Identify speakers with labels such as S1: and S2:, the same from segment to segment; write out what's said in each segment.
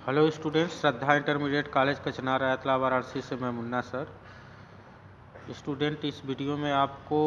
S1: Hello students, श्रद्धा intermediate college कचनार रायतला वाराणसी से मैं मुन्ना सर। स्टूडेंट, इस वीडियो में आपको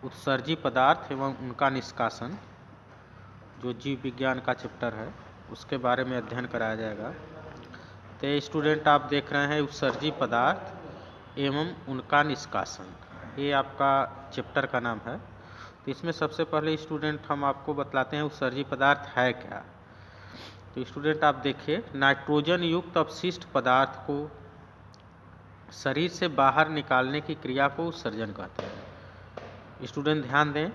S1: उत्सर्जी पदार्थ एवं उनका निष्कासन, जो जीव विज्ञान का चैप्टर है, उसके बारे में अध्ययन कराया जाएगा। तो स्टूडेंट, आप देख रहे हैं उत्सर्जी पदार्थ एवं उनका निष्कासन, ये आपका चैप्टर का नाम है। तो इसमें सबसे पहले स्टूडेंट हम आपको बतलाते हैं उत्सर्जी पदार्थ है क्या। तो स्टूडेंट, आप देखिए, नाइट्रोजन युक्त अपशिष्ट पदार्थ को शरीर से बाहर निकालने की क्रिया को उत्सर्जन कहते हैं। स्टूडेंट ध्यान दें,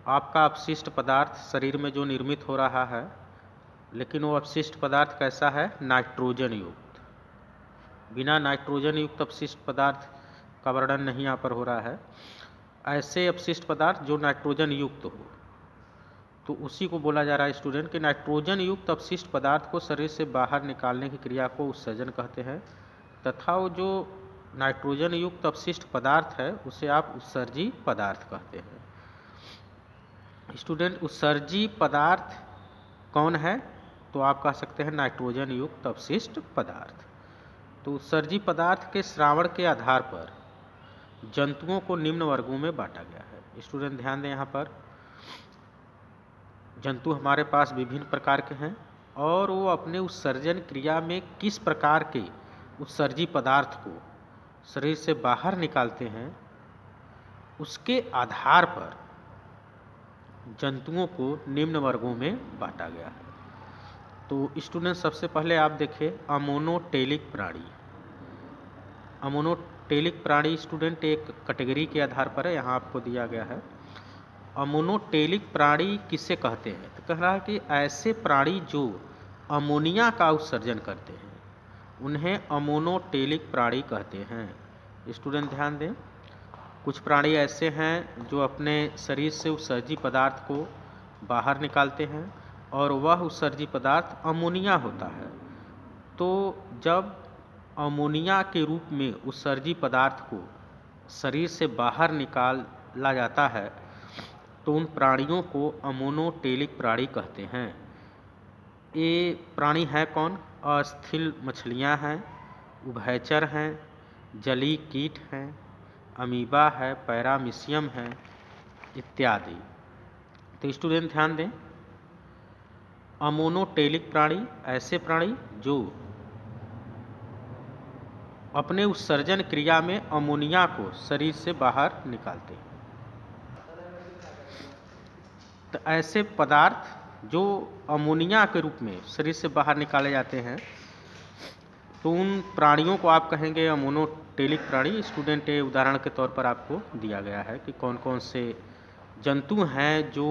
S1: आपका अपशिष्ट पदार्थ शरीर में जो निर्मित हो रहा है, लेकिन वो अपशिष्ट पदार्थ कैसा है? नाइट्रोजन युक्त। बिना नाइट्रोजन युक्त अपशिष्ट पदार्थ का वर्णन नहीं यहाँ पर हो रहा है। ऐसे अपशिष्ट पदार्थ जो नाइट्रोजन युक्त हो, तो उसी को बोला जा रहा है स्टूडेंट कि नाइट्रोजन युक्त अपशिष्ट पदार्थ को शरीर से बाहर निकालने की क्रिया को उत्सर्जन कहते हैं, तथा वो जो नाइट्रोजन युक्त अपशिष्ट पदार्थ है उसे आप उत्सर्जी पदार्थ कहते हैं। स्टूडेंट, उत्सर्जी पदार्थ कौन है? तो आप कह सकते हैं नाइट्रोजन युक्त अपशिष्ट पदार्थ। तो उत्सर्जी पदार्थ के श्रावण के आधार पर जंतुओं को निम्न वर्गों में बांटा गया है। स्टूडेंट ध्यान दें, यहाँ पर जंतु हमारे पास विभिन्न प्रकार के हैं और वो अपने उत्सर्जन क्रिया में किस प्रकार के उत्सर्जी पदार्थ को शरीर से बाहर निकालते हैं, उसके आधार पर जंतुओं को निम्न वर्गों में बांटा गया है। तो स्टूडेंट, सबसे पहले आप देखें अमोनोटेलिक प्राणी। अमोनोटेलिक प्राणी स्टूडेंट एक कैटेगरी के आधार पर है, यहाँ आपको दिया गया है। अमोनोटेलिक प्राणी किसे कहते हैं? तो कह रहा है कि ऐसे प्राणी जो अमोनिया का उत्सर्जन करते हैं उन्हें अमोनोटेलिक प्राणी कहते हैं। स्टूडेंट ध्यान दें, कुछ प्राणी ऐसे हैं जो अपने शरीर से उत्सर्जी पदार्थ को बाहर निकालते हैं और वह उत्सर्जी पदार्थ अमोनिया होता है। तो जब अमोनिया के रूप में उत्सर्जी पदार्थ को शरीर से बाहर निकाला जाता है तो उन प्राणियों को अमोनोटेलिक प्राणी कहते हैं। ये प्राणी है कौन? अस्थिल मछलियां हैं, उभयचर हैं, जलीय कीट हैं, अमीबा है, पैरामीशियम है इत्यादि। तो स्टूडेंट ध्यान दें, अमोनोटेलिक प्राणी ऐसे प्राणी जो अपने उत्सर्जन क्रिया में अमोनिया को शरीर से बाहर निकालते हैं। तो ऐसे पदार्थ जो अमोनिया के रूप में शरीर से बाहर निकाले जाते हैं, तो उन प्राणियों को आप कहेंगे अमोनोटेलिक प्राणी। स्टूडेंट, ये उदाहरण के तौर पर आपको दिया गया है कि कौन कौन से जंतु हैं जो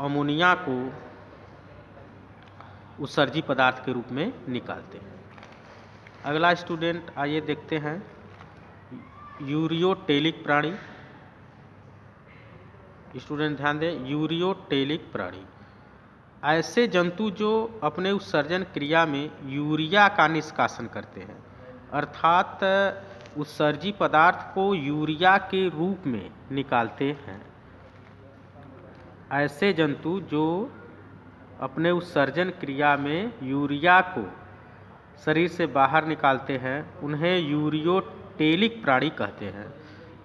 S1: अमोनिया को उत्सर्जी पदार्थ के रूप में निकालते हैं। अगला स्टूडेंट आइए देखते हैं यूरियोटेलिक प्राणी। स्टूडेंट ध्यान दें, यूरियोटेलिक प्राणी ऐसे जंतु जो अपने उत्सर्जन क्रिया में यूरिया का निष्कासन करते हैं, अर्थात उत्सर्जी पदार्थ को यूरिया के रूप में निकालते हैं। ऐसे जंतु जो अपने उत्सर्जन क्रिया में यूरिया को शरीर से बाहर निकालते हैं उन्हें यूरियोटेलिक प्राणी कहते हैं।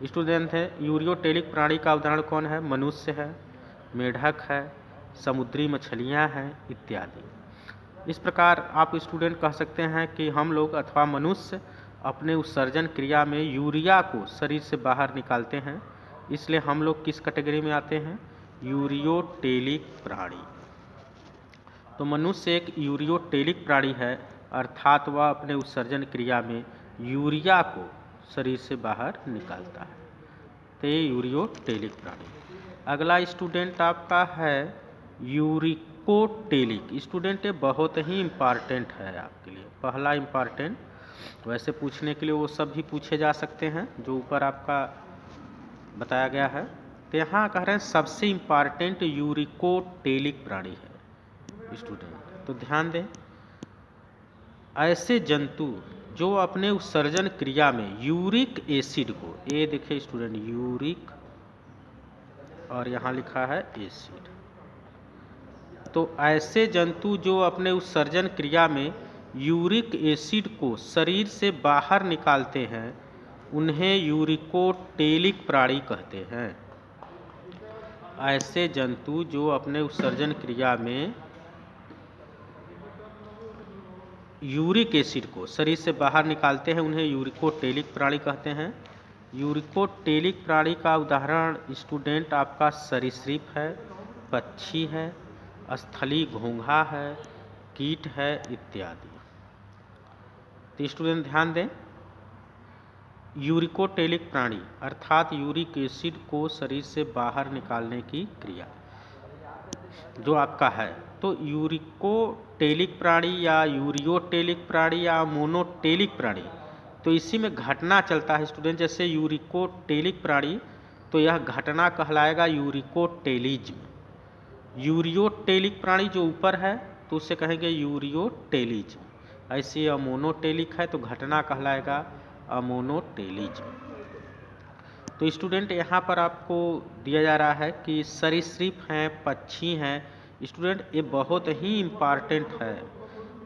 S1: स्टूडेंट है, यूरियोटेलिक प्राणी का उदाहरण कौन है? मनुष्य है, मेढक है, समुद्री मछलियां हैं इत्यादि। इस प्रकार आप स्टूडेंट कह सकते हैं कि हम लोग अथवा मनुष्य अपने उत्सर्जन क्रिया में यूरिया को शरीर से बाहर निकालते हैं, इसलिए हम लोग किस कैटेगरी में आते हैं? यूरियोटेलिक प्राणी। तो मनुष्य एक यूरियोटेलिक प्राणी है, अर्थात वह अपने उत्सर्जन क्रिया में यूरिया को शरीर से बाहर निकालता है। तो ये यूरियोटेलिक प्राणी। अगला स्टूडेंट आपका है यूरिकोटेलिक। स्टूडेंट, ये बहुत ही इम्पॉर्टेंट है आपके लिए। पहला इम्पॉर्टेंट, वैसे पूछने के लिए वो सब भी पूछे जा सकते हैं जो ऊपर आपका बताया गया है। तो यहाँ कह रहे हैं सबसे इम्पॉर्टेंट यूरिकोटेलिक प्राणी है स्टूडेंट। तो ध्यान दें, ऐसे जंतु जो अपने उत्सर्जन क्रिया में यूरिक एसिड को, ये देखिए स्टूडेंट, यूरिक और यहाँ लिखा है एसिड। तो ऐसे जंतु जो अपने उत्सर्जन क्रिया में यूरिक एसिड को शरीर से बाहर निकालते हैं उन्हें यूरिकोटेलिक प्राणी कहते हैं। ऐसे जंतु जो अपने उत्सर्जन क्रिया में यूरिक एसिड को शरीर से बाहर निकालते हैं उन्हें यूरिकोटेलिक प्राणी कहते हैं। यूरिकोटेलिक प्राणी का उदाहरण स्टूडेंट आपका सरीसृप है, पक्षी है, स्थलीय घोंघा है, कीट है इत्यादि। तो स्टूडेंट ध्यान दें, यूरिकोटेलिक प्राणी अर्थात यूरिक एसिड को शरीर से बाहर निकालने की क्रिया जो आपका है, तो यूरिकोटेलिक प्राणी या यूरियोटेलिक प्राणी या मोनोटेलिक प्राणी, तो इसी में घटना चलता है स्टूडेंट। जैसे यूरिकोटेलिक प्राणी तो यह घटना कहलाएगा यूरिकोटेलिज्म। यूरियोटेलिक प्राणी जो ऊपर है तो उसे कहेंगे यूरियोटेलिज्म। ऐसे अमोनोटेलिक है तो घटना कहलाएगा अमोनोटेलिज्म। तो स्टूडेंट यहाँ पर आपको दिया जा रहा है कि सरीसृप हैं, पक्षी हैं। स्टूडेंट ये बहुत ही इम्पॉर्टेंट है,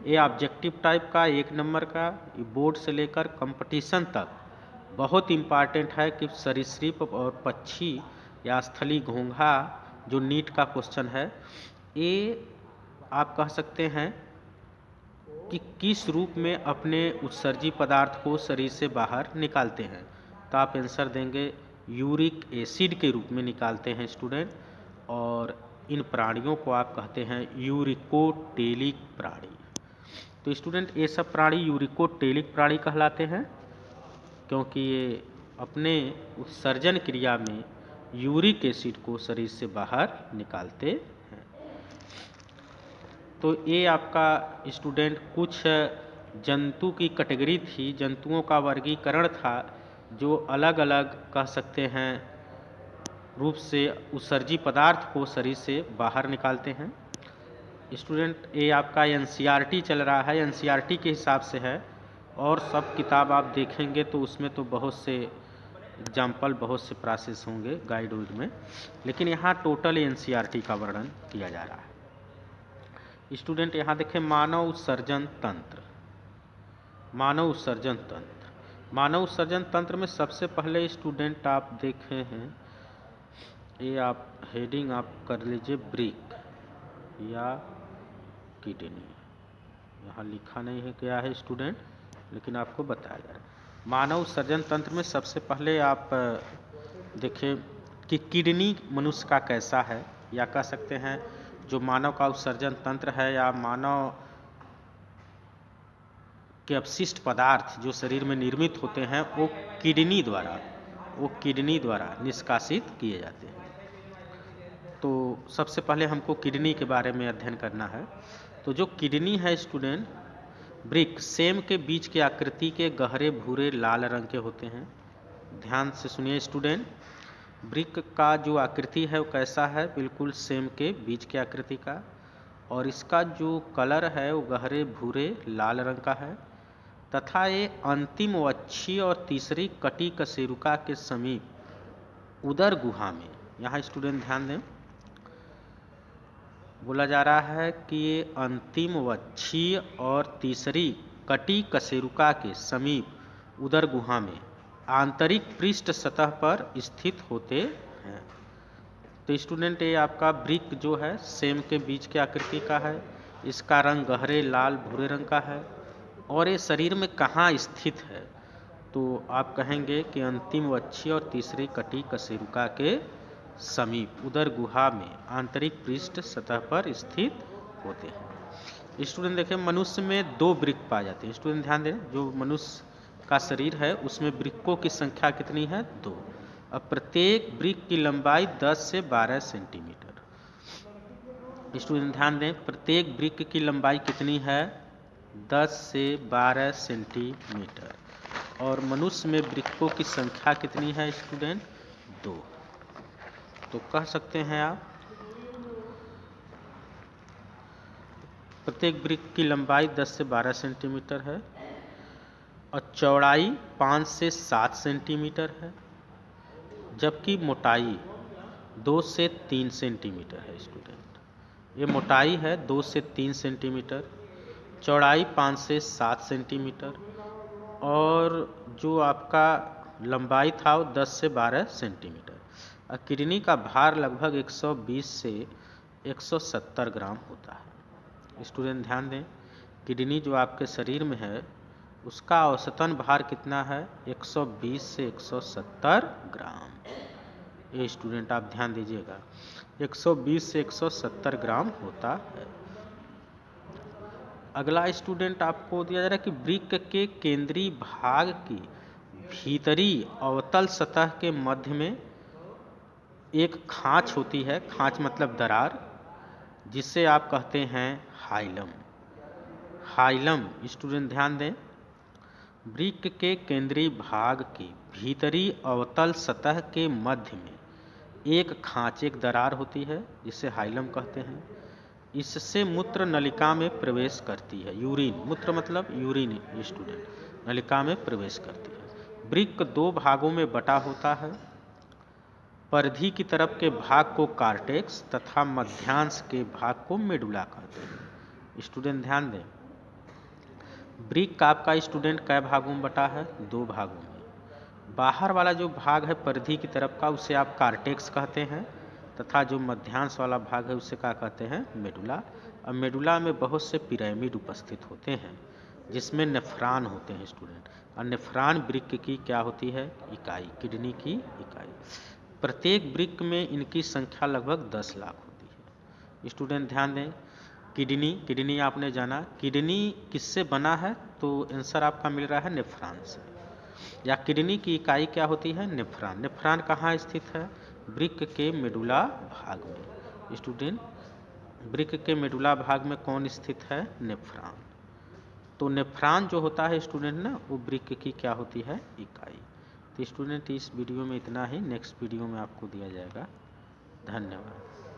S1: ये ऑब्जेक्टिव टाइप का 1 नंबर का बोर्ड से लेकर कंपटीशन तक बहुत इम्पॉर्टेंट है कि सरीसृप और पक्षी या स्थलीय घोंघा जो नीट का क्वेश्चन है, ये आप कह सकते हैं कि किस रूप में अपने उत्सर्जी पदार्थ को शरीर से बाहर निकालते हैं। तो आप आंसर देंगे यूरिक एसिड के रूप में निकालते हैं स्टूडेंट। और इन प्राणियों को आप कहते हैं यूरिकोटेलिक प्राणी। तो स्टूडेंट ये सब प्राणी यूरिकोटेलिक प्राणी कहलाते हैं क्योंकि ये अपने उत्सर्जन क्रिया में यूरिक एसिड को शरीर से बाहर निकालते हैं। तो ये आपका स्टूडेंट कुछ जंतु की कैटेगरी थी, जंतुओं का वर्गीकरण था जो अलग अलग कह सकते हैं रूप से उत्सर्जी पदार्थ को शरीर से बाहर निकालते हैं। स्टूडेंट ये आपका एनसीईआरटी चल रहा है, एनसीईआरटी के हिसाब से है, और सब किताब आप देखेंगे तो उसमें तो बहुत से एग्जाम्पल, बहुत से प्रोसेस होंगे गाइड वाइड में, लेकिन यहाँ टोटल एनसीईआरटी का वर्णन किया जा रहा है। स्टूडेंट यहाँ देखें मानव उत्सर्जन तंत्र। मानव उत्सर्जन तंत्र, मानव उत्सर्जन तंत्र में सबसे पहले स्टूडेंट आप देखे हैं, ये आप हेडिंग आप कर लीजिए ब्रिक या किडनी। यहाँ लिखा नहीं है क्या है स्टूडेंट, लेकिन आपको बताया जा रहा है। मानव उत्सर्जन तंत्र में सबसे पहले आप देखें कि किडनी मनुष्य का कैसा है, या कह सकते हैं जो मानव का उत्सर्जन तंत्र है या मानव के अपशिष्ट पदार्थ जो शरीर में निर्मित होते हैं वो किडनी द्वारा निष्कासित किए जाते हैं। तो सबसे पहले हमको किडनी के बारे में अध्ययन करना है। तो जो किडनी है स्टूडेंट, ब्रिक सेम के बीज के आकृति के गहरे भूरे लाल रंग के होते हैं। ध्यान से सुनिए स्टूडेंट, ब्रिक का जो आकृति है वो कैसा है, बिल्कुल सेम के बीज के आकृति का, और इसका जो कलर है वो गहरे भूरे लाल रंग का है, तथा ये अंतिम वक्षीय और तीसरी कटी कशेरुका के समीप उदर गुहा में, यहाँ स्टूडेंट ध्यान दें, बोला जा रहा है कि ये अंतिम वक्षीय और तीसरी कटी कशेरुका के समीप उदर गुहा में आंतरिक पृष्ठ सतह पर स्थित होते हैं। तो स्टूडेंट ये आपका ब्रिक जो है सेम के बीज के आकृति का है, इसका रंग गहरे लाल भूरे रंग का है, और ये शरीर में कहाँ स्थित है, तो आप कहेंगे कि अंतिम वक्षीय और तीसरी कटी कशेरुका के समीप उदर गुहा में आंतरिक पृष्ठ सतह पर स्थित होते हैं। स्टूडेंट देखें मनुष्य में 2 ब्रिक पाए जाते हैं। स्टूडेंट ध्यान दें, जो मनुष्य का शरीर है उसमें ब्रिकों की संख्या कितनी है, 2। अब प्रत्येक ब्रिक की लंबाई 10 से 12 सेंटीमीटर। स्टूडेंट ध्यान दें, प्रत्येक ब्रिक की लंबाई कितनी है, 10 से 12 सेंटीमीटर, और मनुष्य में ब्रिकों की संख्या कितनी है स्टूडेंट, 2। तो कह सकते हैं आप प्रत्येक ब्रिक की लंबाई 10 से 12 सेंटीमीटर है और चौड़ाई 5 से 7 सेंटीमीटर है, जबकि मोटाई 2 से 3 सेंटीमीटर है स्टूडेंट। ये मोटाई है 2 से 3 सेंटीमीटर, चौड़ाई 5 से 7 सेंटीमीटर और जो आपका लंबाई था वो 10 से 12 सेंटीमीटर। और किडनी का भार लगभग 120 से 170 ग्राम होता है। स्टूडेंट ध्यान दें, किडनी जो आपके शरीर में है उसका औसतन भार कितना है? 120 से 170 ग्राम। ये स्टूडेंट आप ध्यान दीजिएगा, 120 से 170 ग्राम होता है। अगला स्टूडेंट आपको दिया जा रहा है कि वृक्क के केंद्रीय भाग की भीतरी अवतल सतह के मध्य में एक खांच होती है, खांच मतलब दरार, जिसे आप कहते हैं हाइलम। हाइलम, स्टूडेंट ध्यान दें, वृक्क के केंद्रीय भाग की भीतरी अवतल सतह के मध्य में एक खांच, एक दरार होती है जिसे हाइलम कहते हैं। इससे मूत्र नलिका में प्रवेश करती है। यूरिन, मूत्र मतलब यूरिन, स्टूडेंट, नलिका में प्रवेश करती है। वृक्क 2 भागों में बटा होता है। परिधि की तरफ के भाग को कार्टेक्स तथा मध्यांश के भाग को मेडुला कहते हैं। स्टूडेंट ध्यान दें, वृक्क आपका स्टूडेंट कै भागों में बटा है? 2 भागों में। बाहर वाला जो भाग है परिधि की तरफ का उसे आप कार्टेक्स कहते हैं तथा जो मध्यांश वाला भाग है उसे क्या कहते हैं? मेडुला। अब मेडुला में बहुत से पिरामिड उपस्थित होते हैं जिसमें नेफ्रॉन होते हैं स्टूडेंट। और नेफ्रॉन वृक्क की क्या होती है? इकाई, किडनी की इकाई। प्रत्येक वृक्क में इनकी संख्या लगभग 10 लाख होती है। स्टूडेंट ध्यान दें, किडनी आपने जाना, किडनी किससे बना है? तो आंसर आपका मिल रहा है नेफ्रॉन से। या किडनी की इकाई क्या होती है? नेफ्रॉन। नेफ्रॉन कहाँ स्थित है? वृक्क के मेडुला भाग में। स्टूडेंट, वृक्क के मेडुला भाग में कौन स्थित है? नेफ्रॉन। तो नेफ्रॉन जो होता है स्टूडेंट ना, वो वृक्क की क्या होती है? इकाई। तो स्टूडेंट इस वीडियो में इतना ही, नेक्स्ट वीडियो में आपको दिया जाएगा। धन्यवाद।